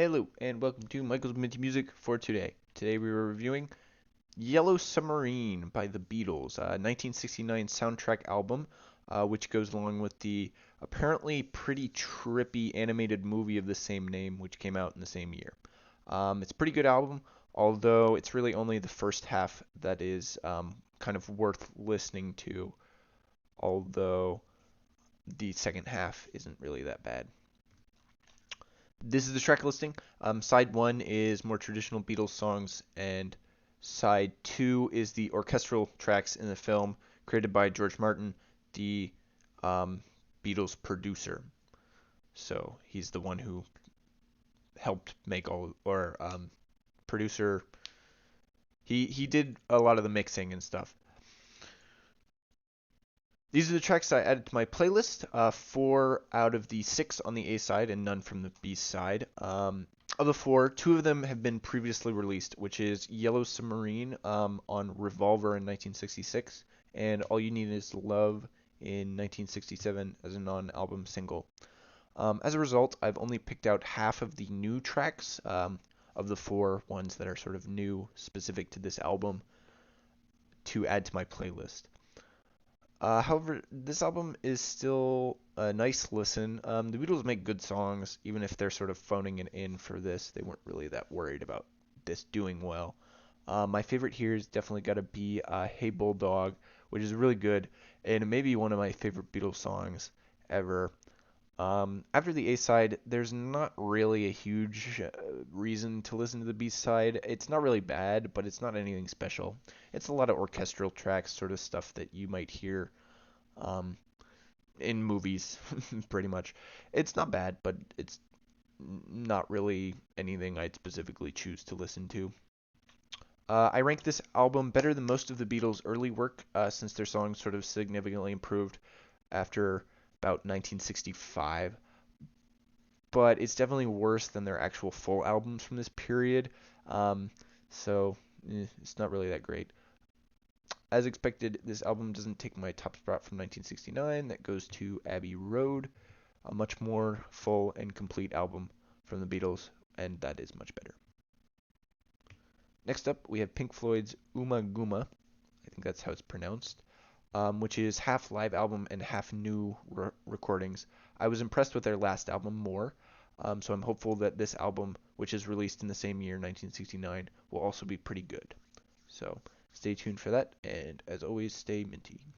Hello, and welcome to Michael's Minty Music for today. Today we are reviewing Yellow Submarine by the Beatles, a 1969 soundtrack album, which goes along with the apparently pretty trippy animated movie of the same name, which came out in the same year. It's a pretty good album, although it's really only the first half that is kind of worth listening to, although the second half isn't really that bad. This is the track listing. Side one is more traditional Beatles songs, and side two is the orchestral tracks in the film created by George Martin, the um, Beatles producer. So he's the one who helped make all, or producer. He did a lot of the mixing and stuff. These are the tracks I added to my playlist. Four out of the six on the A side and none from the B side. Of the four, two of them have been previously released, which is Yellow Submarine on Revolver in 1966 and All You Need Is Love in 1967 as a non-album single. As a result, I've only picked out half of the new tracks of the four ones that are sort of new, specific to this album, to add to my playlist. However, this album is still a nice listen. The Beatles make good songs, even if they're sort of phoning it in for this. They weren't really that worried about this doing well. My favorite here is definitely got to be Hey Bulldog, which is really good, and it may be one of my favorite Beatles songs ever. After the A side, there's not really a huge reason to listen to the B side. It's not really bad, but it's not anything special. It's a lot of orchestral tracks, sort of stuff that you might hear um, in movies, pretty much. It's not bad, but it's not really anything I'd specifically choose to listen to. I rank this album better than most of the Beatles' early work, since their songs sort of significantly improved after about 1965, but it's definitely worse than their actual full albums from this period. Um, so it's not really that great. As expected, this album doesn't take my top spot from 1969. That goes to Abbey Road, a much more full and complete album from the Beatles, and that is much better. Next up, we have Pink Floyd's Ummagumma. I think that's how it's pronounced. Which is half live album and half new recordings. I was impressed with their last album more, so I'm hopeful that this album, which is released in the same year, 1969, will also be pretty good. So stay tuned for that, and as always, stay minty.